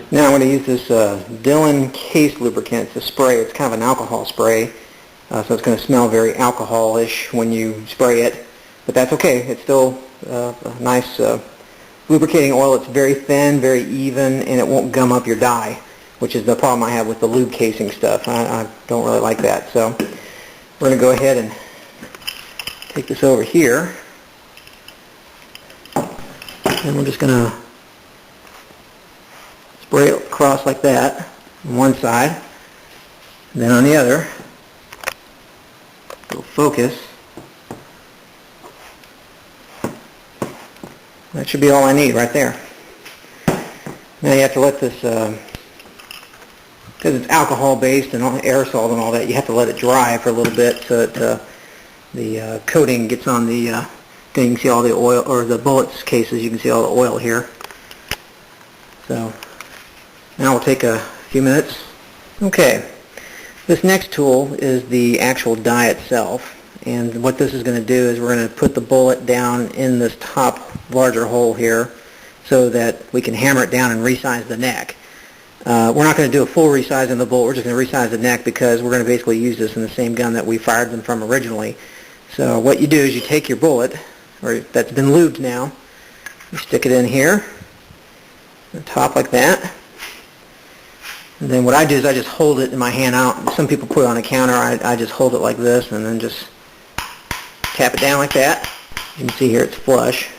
Now I'm going to use this Dillon case lubricant. It's a spray. It's kind of an alcohol spray, so it's going to smell very alcoholish when you spray it. But that's okay. It's still a nice lubricating oil. It's very thin, very even, and it won't gum up your dye, which is the problem I have with the lube casing stuff. I don't really like that. So we're going to go ahead and take this over here, and we're just going to spray it across like that on one side, and then on the other. It'll focus. That should be all I need right there. Now you have to let this, because it's alcohol based and aerosol and all that, you have to let it dry for a little bit so that the coating gets on the thing. You can see all the oil, or the bullets cases, you can see all the oil here. So now we'll take a few minutes. Okay, this next tool is the actual die itself, and what this is going to do is we're going to put the bullet down in this top larger hole here so that we can hammer it down and resize the neck. We're not going to do a full resize in the bullet, we're just going to resize the neck because we're going to basically use this in the same gun that we fired them from originally. So what you do is you take your bullet, or that's been lubed now, you stick it in here, on top like that. And then what I do is I just hold it in my hand out. Some people put it on a counter. I just hold it like this and then just tap it down like that. You can see here it's flush.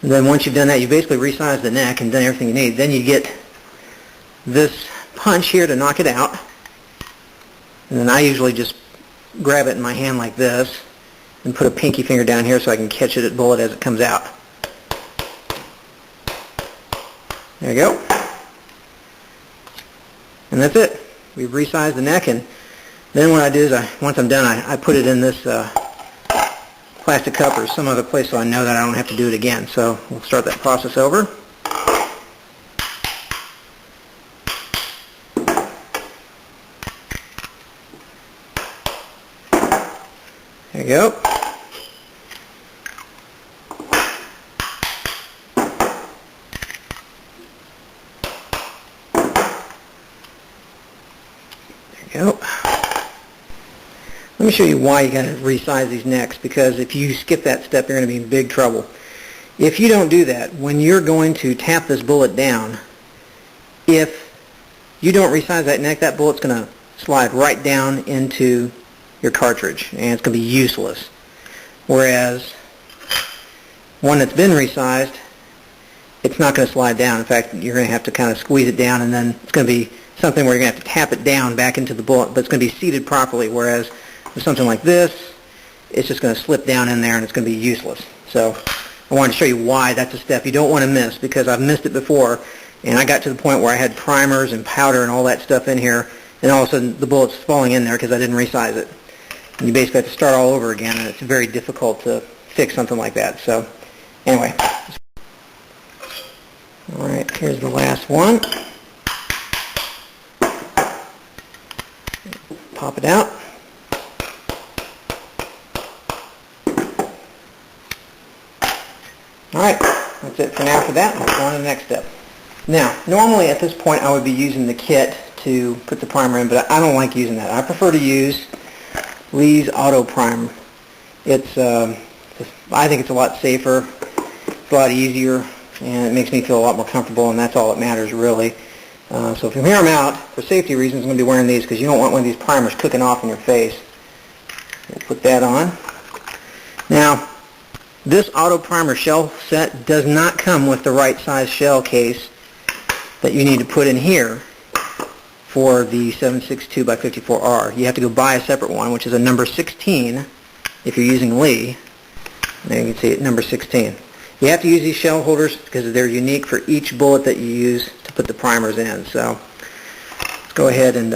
And then once you've done that, you basically resize the neck and done everything you need. Then you get this punch here to knock it out. And then I usually just grab it in my hand like this and put a pinky finger down here so I can catch it at bullet as it comes out. There you go. And that's it. We've resized the neck, and then what I do is once I'm done, I put it in this plastic cup or some other place so I know that I don't have to do it again. So we'll start that process over. There you go. Go. Let me show you why you got to resize these necks, because if you skip that step, you're going to be in big trouble. If you don't do that, when you're going to tap this bullet down, if you don't resize that neck, that bullet's going to slide right down into your cartridge, and it's going to be useless. Whereas one that's been resized, it's not going to slide down. In fact, you're going to have to kind of squeeze it down, and then it's going to be something where you're going to have to tap it down back into the bullet, but it's going to be seated properly, whereas with something like this, it's just going to slip down in there and it's going to be useless. So I wanted to show you why that's a step you don't want to miss, because I've missed it before, and I got to the point where I had primers and powder and all that stuff in here, and all of a sudden the bullet's falling in there because I didn't resize it. And you basically have to start all over again, and it's very difficult to fix something like that. So anyway, all right, here's the last one. Pop it out. Alright, that's it for now for that. Let's go on to the next step. Now, normally at this point I would be using the kit to put the primer in, but I don't like using that. I prefer to use Lee's Auto Prime. It's, I think it's a lot safer, it's a lot easier, and it makes me feel a lot more comfortable, and that's all that matters really. So from here on out, for safety reasons, I'm going to be wearing these because you don't want one of these primers cooking off in your face. We'll put that on. Now, this auto primer shell set does not come with the right size shell case that you need to put in here for the 7.62x54R. You have to go buy a separate one, which is a number 16 if you're using Lee. There you can see it, number 16. You have to use these shell holders because they're unique for each bullet that you use to put the primers in. So let's go ahead and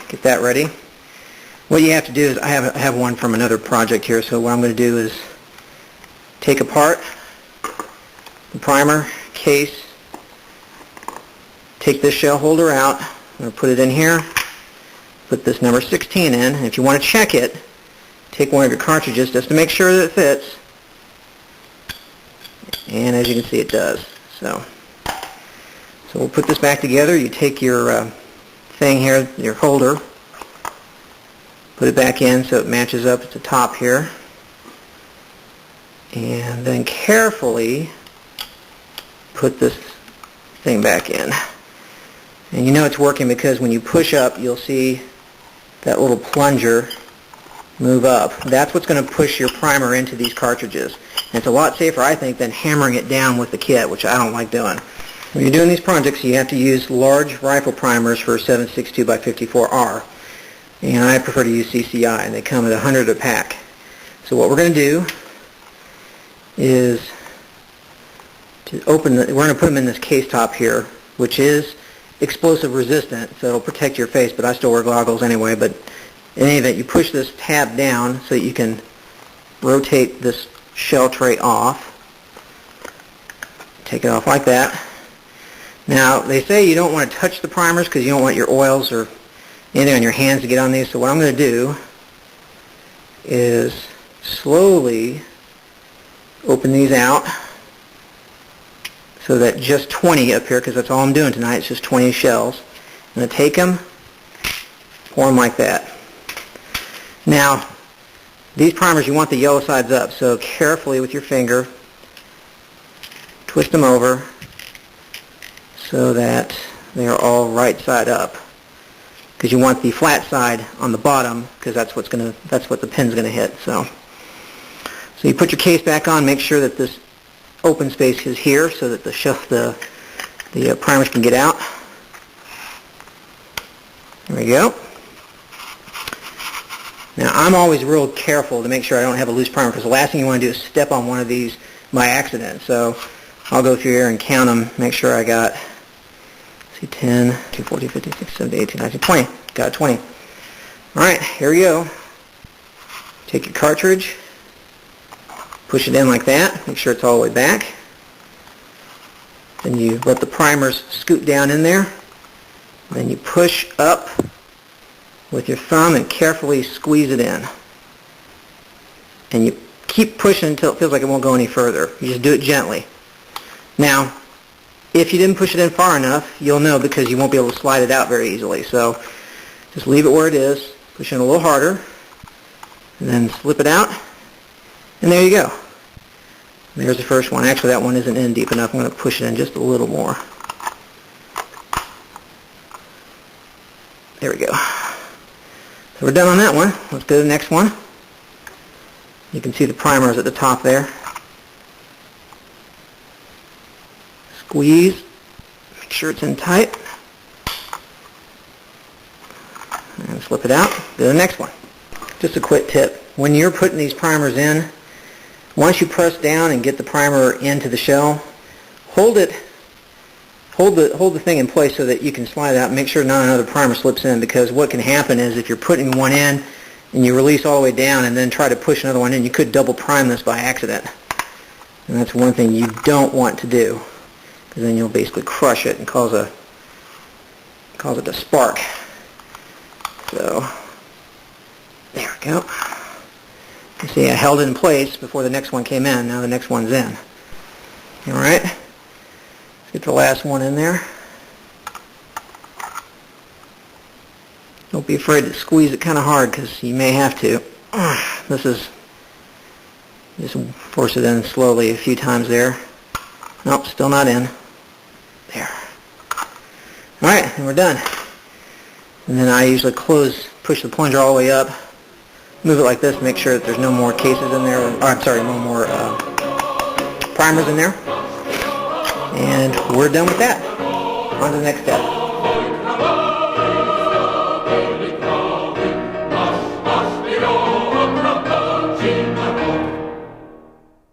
get that ready. What you have to do is, I have one from another project here, so what I'm going to do is take apart the primer case, take this shell holder out, I'm going to put it in here, put this number 16 in, and if you want to check it, take one of your cartridges just to make sure that it fits, and as you can see it does. So we'll put this back together. You take your thing here, your holder, put it back in so it matches up at the top here, and then carefully put this thing back in. And you know it's working because when you push up, you'll see that little plunger move up. That's what's going to push your primer into these cartridges. And it's a lot safer, I think, than hammering it down with the kit, which I don't like doing. When you're doing these projects, you have to use large rifle primers for 7.62 by 54R. And I prefer to use CCI, and they come at 100 a pack. So what we're going to do is to open we're going to put them in this case top here, which is explosive resistant, so it'll protect your face, but I still wear goggles anyway. But in any event, you push this tab down so that you can rotate this shell tray off. Take it off like that. Now, they say you don't want to touch the primers because you don't want your oils or anything on your hands to get on these, so what I'm going to do is slowly open these out so that just 20 up here, because that's all I'm doing tonight, it's just 20 shells. I'm going to take them, pour them like that. Now, these primers, you want the yellow sides up, so carefully with your finger, twist them over so that they are all right side up. Because you want the flat side on the bottom, because that's what the pin's going to hit. So you put your case back on, make sure that this open space is here so that the primers can get out. There we go. Now I'm always real careful to make sure I don't have a loose primer, because the last thing you want to do is step on one of these by accident. So I'll go through here and count them, make sure I got 10, 2, 14, 15, 16, 17, 18, 19, 20. Got 20. Alright, here we go. Take your cartridge, push it in like that, make sure it's all the way back. Then you let the primers scoot down in there. Then you push up with your thumb and carefully squeeze it in. And you keep pushing until it feels like it won't go any further. You just do it gently. Now, if you didn't push it in far enough, you'll know because you won't be able to slide it out very easily. So just leave it where it is, push in a little harder, and then slip it out, and there you go. There's the first one. Actually, that one isn't in deep enough. I'm going to push it in just a little more. There we go. So we're done on that one. Let's go to the next one. You can see the primers at the top there. Squeeze, make sure it's in tight, and slip it out. Go to the next one. Just a quick tip. When you're putting these primers in, once you press down and get the primer into the shell, hold the thing in place so that you can slide it out and make sure not another primer slips in, because what can happen is if you're putting one in and you release all the way down and then try to push another one in, you could double prime this by accident. And that's one thing you don't want to do, because then you'll basically crush it and cause it to spark. So there we go. You see, I held it in place before the next one came in. Now the next one's in. All right. Let's get the last one in there. Don't be afraid to squeeze it kind of hard, because you may have to. Just force it in slowly a few times there. Nope, still not in. There. Alright, and we're done. And then I usually push the plunger all the way up, move it like this, make sure that there's no more cases in there, no more primers in there. And we're done with that. On to the next step.